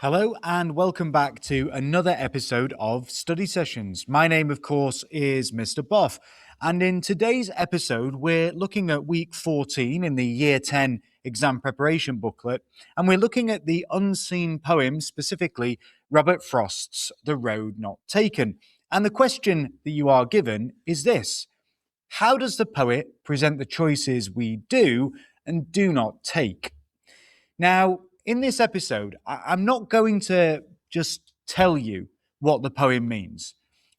Hello and welcome back to another episode of Study Sessions. My name, of course, is Mr. Boff, and in today's episode, we're looking at week 14 in the Year 10 exam preparation booklet, and we're looking at the unseen poem, specifically Robert Frost's The Road Not Taken. And the question that you are given is this: how does the poet present the choices we do and do not take? Now, in this episode, I'm not going to just tell you what the poem means.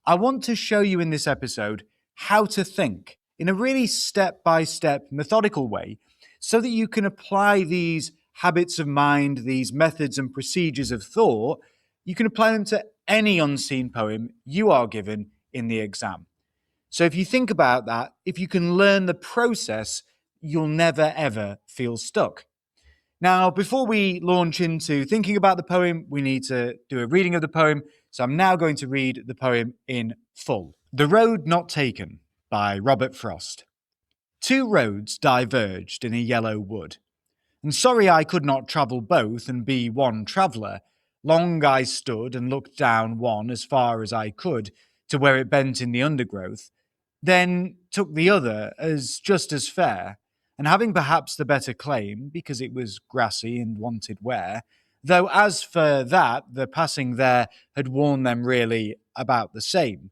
I want to show you in this episode how to think in a really step-by-step methodical way so that you can apply these habits of mind, these methods and procedures of thought, you can apply them to any unseen poem you are given in the exam. So if you think about that, if you can learn the process, you'll never ever feel stuck. Now, before we launch into thinking about the poem, we need to do a reading of the poem. So I'm now going to read the poem in full. The Road Not Taken by Robert Frost. Two roads diverged in a yellow wood, and sorry I could not travel both and be one traveller. Long I stood and looked down one as far as I could to where it bent in the undergrowth, then took the other as just as fair, and having perhaps the better claim, because it was grassy and wanted wear, though as for that, the passing there had worn them really about the same.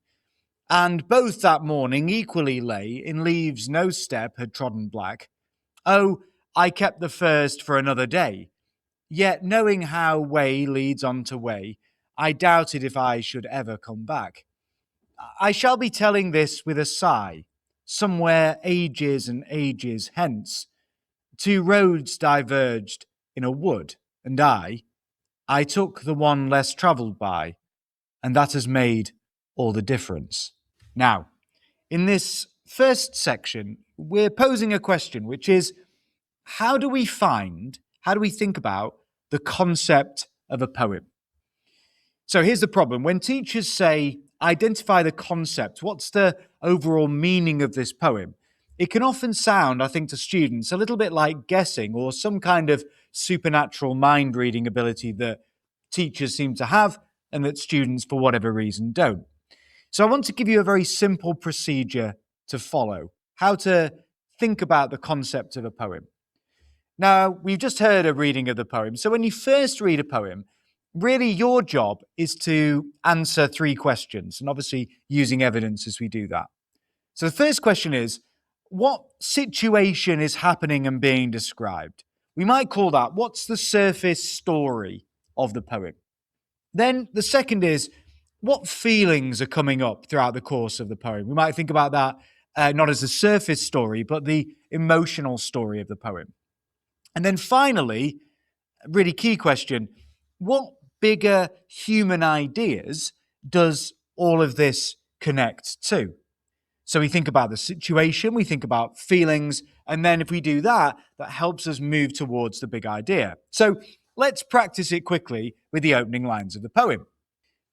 And both that morning equally lay in leaves no step had trodden black. Oh, I kept the first for another day. Yet knowing how way leads on to way, I doubted if I should ever come back. I shall be telling this with a sigh, somewhere ages and ages hence. Two roads diverged in a wood, and I took the one less travelled by, and that has made all the difference. Now, in this first section, we're posing a question, which is, how do we think about the concept of a poem? So here's the problem. When teachers say, identify the concept, what's the overall meaning of this poem? It can often sound, I think, to students a little bit like guessing or some kind of supernatural mind reading ability that teachers seem to have and that students, for whatever reason, don't. So I want to give you a very simple procedure to follow, how to think about the concept of a poem. Now, we've just heard a reading of the poem. So when you first read a poem, really your job is to answer three questions, and obviously using evidence as we do that. So the first question is, what situation is happening and being described? We might call that, what's the surface story of the poem? Then the second is, what feelings are coming up throughout the course of the poem? We might think about that not as a surface story, but the emotional story of the poem. And then finally, a really key question, what bigger human ideas does all of this connect to? So we think about the situation, we think about feelings, and then if we do that, that helps us move towards the big idea. So let's practice it quickly with the opening lines of the poem.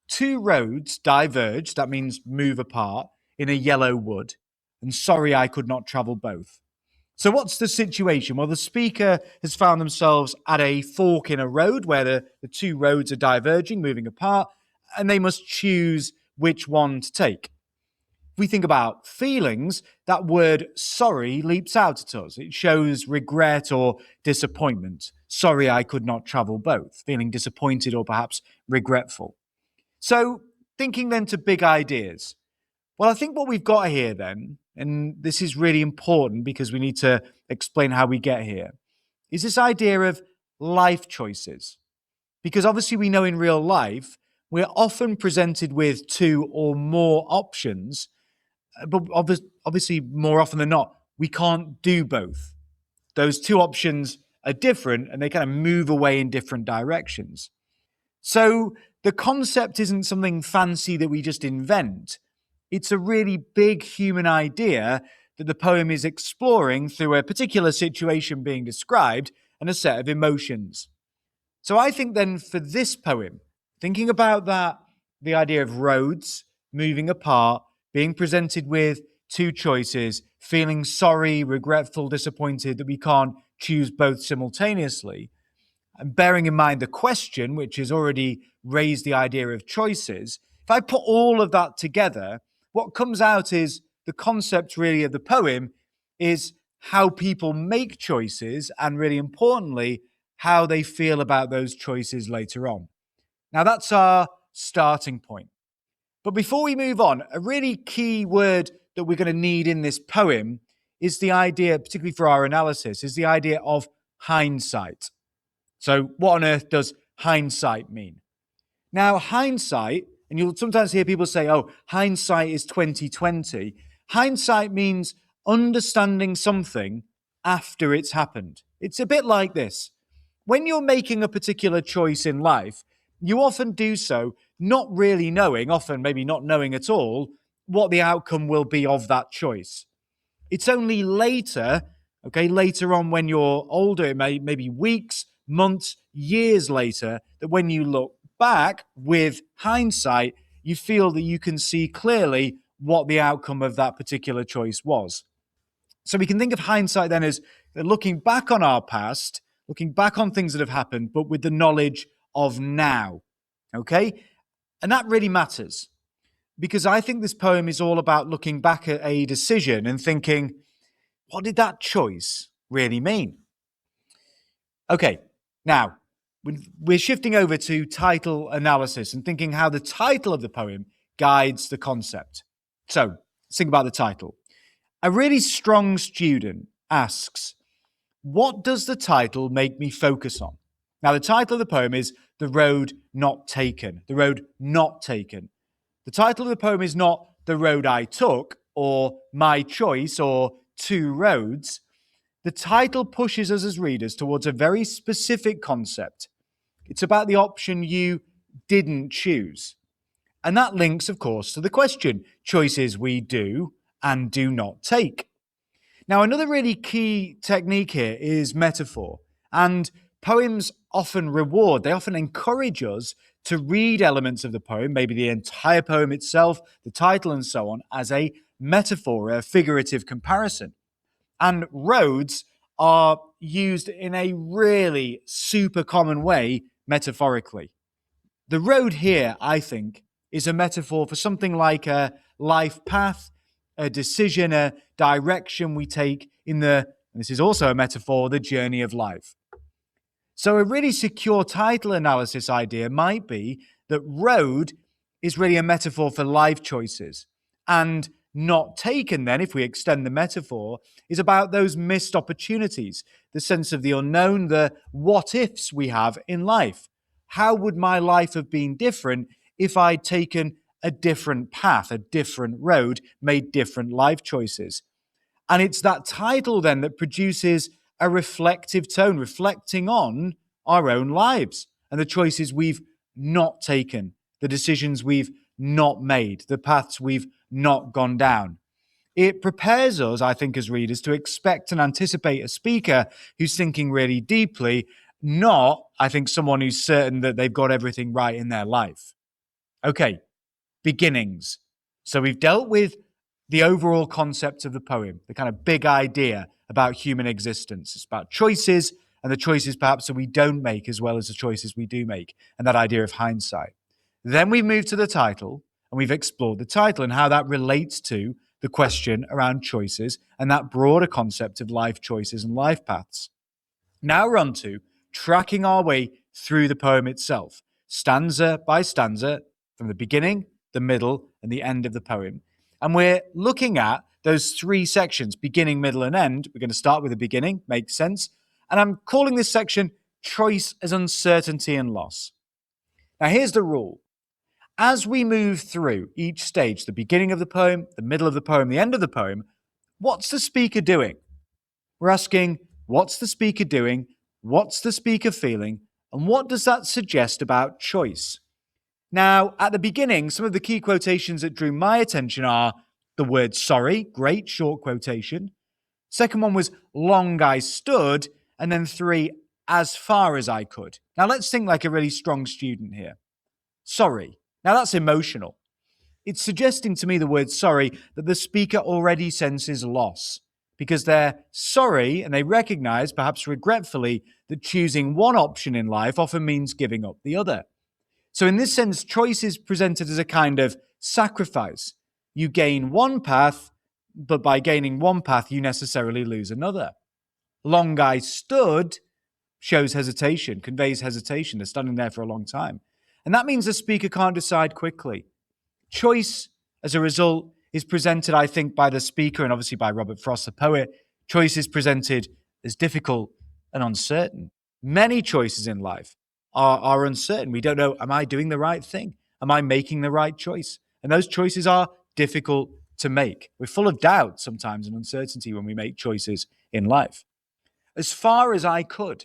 Two roads diverged, that means move apart, in a yellow wood, and sorry I could not travel both. So what's the situation? Well, the speaker has found themselves at a fork in a road where the two roads are diverging, moving apart, and they must choose which one to take. If we think about feelings, that word sorry leaps out at us. It shows regret or disappointment. Sorry I could not travel both, feeling disappointed or perhaps regretful. So thinking then to big ideas. Well, I think what we've got here then, and this is really important because we need to explain how we get here, is this idea of life choices. Because obviously we know in real life, we're often presented with two or more options, but obviously more often than not, we can't do both. Those two options are different and they kind of move away in different directions. So the concept isn't something fancy that we just invent. It's a really big human idea that the poem is exploring through a particular situation being described and a set of emotions. So I think then for this poem, thinking about that, the idea of roads moving apart, being presented with two choices, feeling sorry, regretful, disappointed that we can't choose both simultaneously, and bearing in mind the question, which has already raised the idea of choices, if I put all of that together, what comes out is the concept really of the poem is how people make choices and, really importantly, how they feel about those choices later on. Now, that's our starting point. But before we move on, a really key word that we're going to need in this poem is the idea, particularly for our analysis, is the idea of hindsight. So what on earth does hindsight mean? Now, hindsight, and you'll sometimes hear people say, oh, hindsight is 2020. Hindsight means understanding something after it's happened. It's a bit like this. When you're making a particular choice in life, you often do so not really knowing, often maybe not knowing at all, what the outcome will be of that choice. It's only later, later on when you're older, it may be weeks, months, years later, that when you look back with hindsight, you feel that you can see clearly what the outcome of that particular choice was. So we can think of hindsight then as looking back on our past, looking back on things that have happened, but with the knowledge of now. Okay? And that really matters because I think this poem is all about looking back at a decision and thinking, what did that choice really mean? Okay, now we're shifting over to title analysis and thinking how the title of the poem guides the concept. So let's think about the title. A really strong student asks, what does the title make me focus on? Now, the title of the poem is The Road Not Taken. The Road Not Taken. The title of the poem is not The Road I Took or My Choice or Two Roads. The title pushes us as readers towards a very specific concept. It's about the option you didn't choose. And that links, of course, to the question, choices we do and do not take. Now, another really key technique here is metaphor. And poems often they often encourage us to read elements of the poem, maybe the entire poem itself, the title and so on, as a metaphor, a figurative comparison. And roads are used in a really super common way metaphorically. The road here, I think, is a metaphor for something like a life path, a decision, a direction we take and this is also a metaphor, the journey of life. So a really secure title analysis idea might be that road is really a metaphor for life choices. And not taken then, if we extend the metaphor, is about those missed opportunities, the sense of the unknown, the what ifs we have in life. How would my life have been different if I'd taken a different path, a different road, made different life choices? And it's that title then that produces a reflective tone, reflecting on our own lives and the choices we've not taken, the decisions we've not made, the paths we've not gone down. It prepares us, I think, as readers to expect and anticipate a speaker who's thinking really deeply, not, I think, someone who's certain that they've got everything right in their life. Okay, beginnings. So we've dealt with the overall concept of the poem, the kind of big idea about human existence. It's about choices and the choices perhaps that we don't make as well as the choices we do make, and that idea of hindsight. Then we move to the title, and we've explored the title and how that relates to the question around choices and that broader concept of life choices and life paths. Now we're on to tracking our way through the poem itself, stanza by stanza, from the beginning, the middle, and the end of the poem. And we're looking at those three sections, beginning, middle, and end. We're going to start with the beginning, makes sense. And I'm calling this section Choice as Uncertainty and Loss. Now, here's the rule. As we move through each stage, the beginning of the poem, the middle of the poem, the end of the poem, what's the speaker doing? We're asking, what's the speaker doing? What's the speaker feeling? And what does that suggest about choice? Now, at the beginning, some of the key quotations that drew my attention are the word sorry, great short quotation. Second one was long I stood. And then 3, as far as I could. Now, let's think like a really strong student here. Sorry. Now, that's emotional. It's suggesting to me the word sorry that the speaker already senses loss because they're sorry and they recognize, perhaps regretfully, that choosing one option in life often means giving up the other. So, in this sense, choice is presented as a kind of sacrifice. You gain one path, but by gaining one path, you necessarily lose another. Long I stood shows hesitation, conveys hesitation. They're standing there for a long time. And that means the speaker can't decide quickly. Choice, as a result, is presented, I think, by the speaker and obviously by Robert Frost, the poet. Choice is presented as difficult and uncertain. Many choices in life are uncertain. We don't know, am I doing the right thing? Am I making the right choice? And those choices are difficult to make. We're full of doubt sometimes and uncertainty when we make choices in life. As far as I could.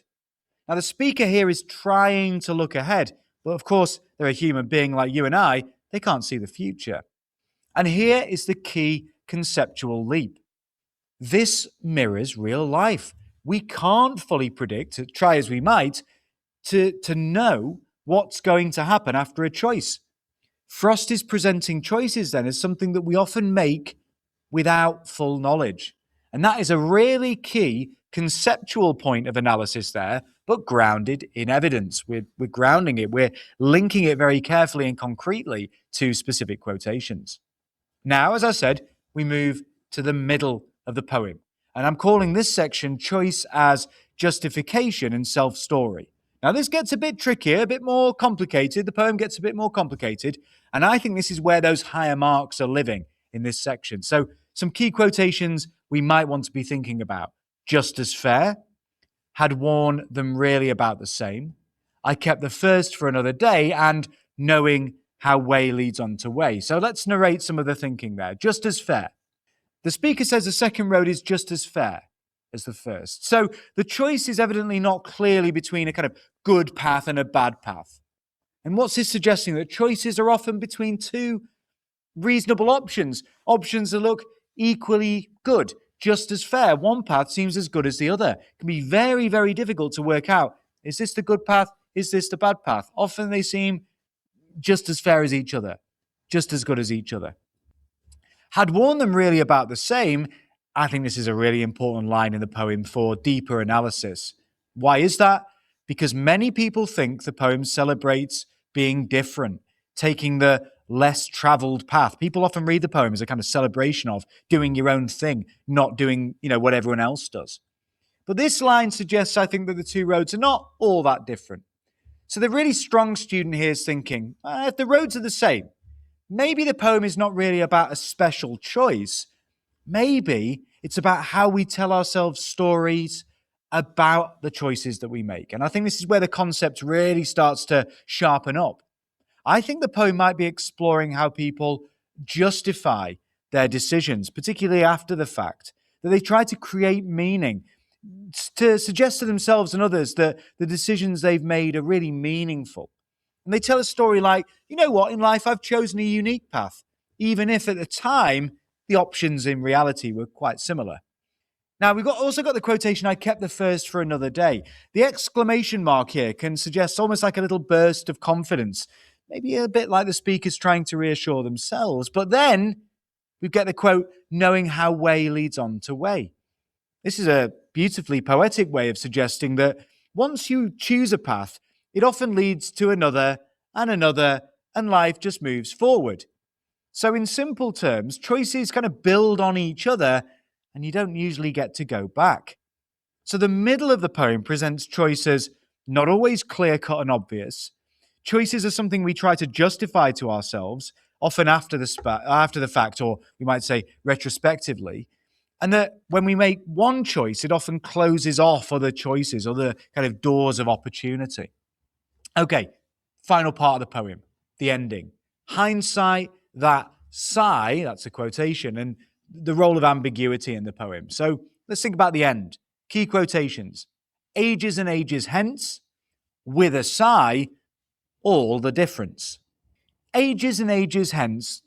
Now, the speaker here is trying to look ahead, but of course, they're a human being like you and I. They can't see the future. And here is the key conceptual leap. This mirrors real life. We can't fully predict, try as we might, to know what's going to happen after a choice. Frost is presenting choices then as something that we often make without full knowledge. And that is a really key conceptual point of analysis there, but grounded in evidence. We're grounding it. We're linking it very carefully and concretely to specific quotations. Now, as I said, we move to the middle of the poem. And I'm calling this section Choice as Justification and Self-Story. Now, this gets a bit trickier, a bit more complicated. The poem gets a bit more complicated. And I think this is where those higher marks are living in this section. So some key quotations we might want to be thinking about. Just as fair. Had worn them really about the same. I kept the first for another day, and knowing how way leads on to way. So let's narrate some of the thinking there. Just as fair. The speaker says the second road is just as fair as the first. So the choice is evidently not clearly between a kind of good path and a bad path. And what's this suggesting? That choices are often between two reasonable options that look equally good, just as fair. One path seems as good as the other. It can be very, very difficult to work out, is this the good path? Is this the bad path? Often they seem just as fair as each other, just as good as each other. Had worn them really about the same. I think this is a really important line in the poem for deeper analysis. Why is that? Because many people think the poem celebrates being different, taking the less traveled path. People often read the poem as a kind of celebration of doing your own thing, not doing, what everyone else does. But this line suggests, I think, that the two roads are not all that different. So the really strong student here is thinking, if the roads are the same, maybe the poem is not really about a special choice. Maybe it's about how we tell ourselves stories about the choices that we make. And I think this is where the concept really starts to sharpen up. I think the poem might be exploring how people justify their decisions, particularly after the fact, that they try to create meaning, to suggest to themselves and others that the decisions they've made are really meaningful. And they tell a story like, you know what, in life I've chosen a unique path, even if at the time the options in reality were quite similar. Now, we've also got the quotation, I kept the first for another day. The exclamation mark here can suggest almost like a little burst of confidence, maybe a bit like the speakers trying to reassure themselves. But then we get the quote, knowing how way leads on to way. This is a beautifully poetic way of suggesting that once you choose a path, it often leads to another, and life just moves forward. So in simple terms, choices kind of build on each other, and you don't usually get to go back. So the middle of the poem presents choices not always clear-cut and obvious. Choices are something we try to justify to ourselves, often after the fact, or we might say retrospectively. And that when we make one choice, it often closes off other choices, other kind of doors of opportunity. Okay, final part of the poem, the ending. Hindsight, that sigh, that's a quotation, and the role of ambiguity in the poem. So let's think about the end. Key quotations. Ages and ages hence, with a sigh, all the difference. Ages and ages hence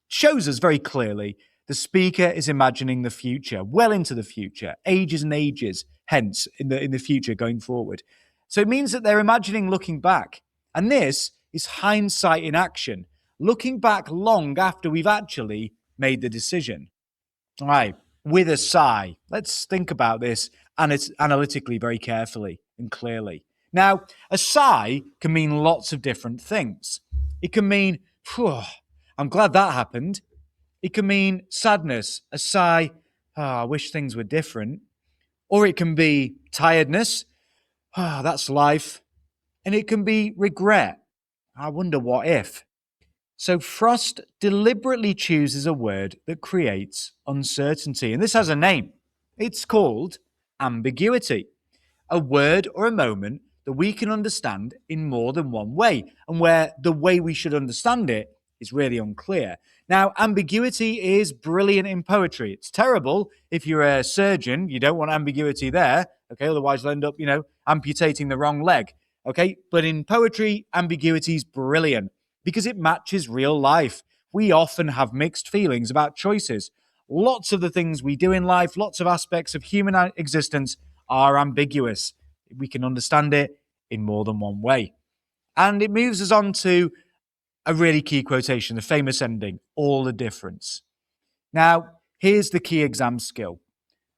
shows us very clearly the speaker is imagining the future, well into the future, ages and ages hence in the future going forward. So it means that they're imagining looking back. And this is hindsight in action, looking back long after we've actually made the decision. All right, with a sigh. Let's think about this analytically very carefully and clearly. Now, a sigh can mean lots of different things. It can mean, "Phew, I'm glad that happened." It can mean sadness, a sigh, I wish things were different. Or it can be tiredness, that's life. And it can be regret, I wonder what if. So Frost deliberately chooses a word that creates uncertainty. And this has a name. It's called ambiguity, a word or a moment that we can understand in more than one way, and where the way we should understand it is really unclear. Now, ambiguity is brilliant in poetry. It's terrible if you're a surgeon. You don't want ambiguity there, okay? Otherwise, you'll end up, amputating the wrong leg, okay? But in poetry, ambiguity is brilliant because it matches real life. We often have mixed feelings about choices. Lots of the things we do in life, lots of aspects of human existence are ambiguous. We can understand it in more than one way. And it moves us on to a really key quotation, the famous ending, all the difference. Now, here's the key exam skill.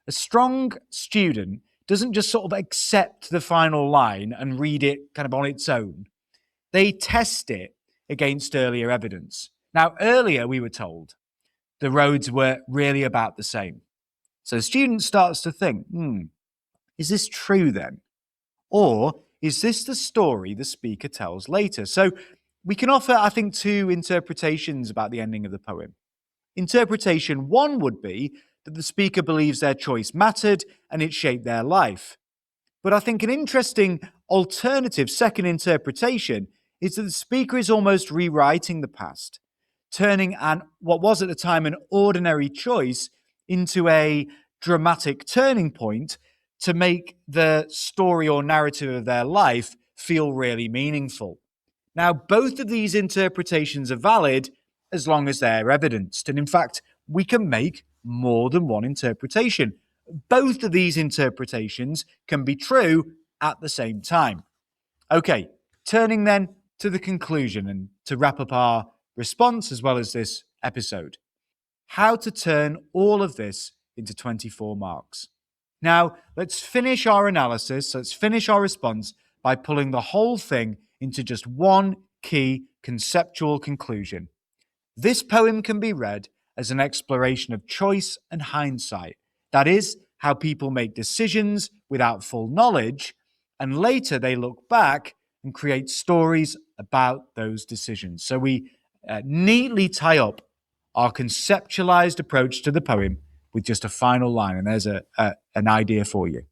A strong student doesn't just sort of accept the final line and read it kind of on its own. They test it against earlier evidence. Now, earlier we were told the roads were really about the same. So the student starts to think, is this true then? Or is this the story the speaker tells later? So we can offer, I think, two interpretations about the ending of the poem. Interpretation one would be that the speaker believes their choice mattered and it shaped their life. But I think an interesting alternative second interpretation is that the speaker is almost rewriting the past, turning what was at the time an ordinary choice into a dramatic turning point to make the story or narrative of their life feel really meaningful. Now, both of these interpretations are valid as long as they're evidenced. And in fact, we can make more than one interpretation. Both of these interpretations can be true at the same time. Okay, turning then to the conclusion and to wrap up our response as well as this episode. How to turn all of this into 24 marks. Now, let's finish our analysis, let's finish our response by pulling the whole thing into just one key conceptual conclusion. This poem can be read as an exploration of choice and hindsight. That is, how people make decisions without full knowledge, and later they look back and create stories about those decisions. So we neatly tie up our conceptualized approach to the poem with just a final line, and there's an idea for you.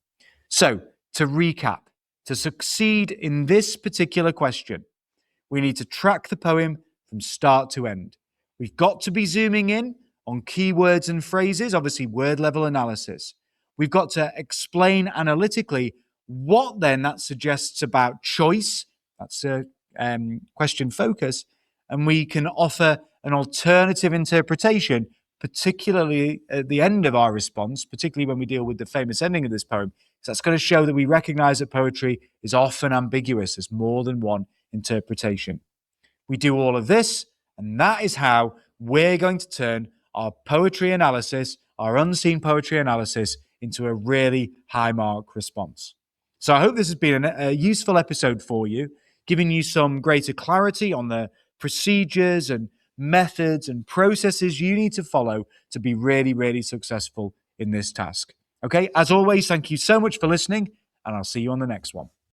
So, to recap, to succeed in this particular question, we need to track the poem from start to end. We've got to be zooming in on keywords and phrases, obviously word level analysis. We've got to explain analytically what then that suggests about choice. That's a question focus. And we can offer an alternative interpretation, particularly at the end of our response, particularly when we deal with the famous ending of this poem. So that's going to show that we recognize that poetry is often ambiguous. There's more than one interpretation. We do all of this, and that is how we're going to turn our poetry analysis, our unseen poetry analysis, into a really high mark response. So I hope this has been a useful episode for you, giving you some greater clarity on the procedures and methods and processes you need to follow to be really, really successful in this task. Okay, as always, thank you so much for listening, and I'll see you on the next one.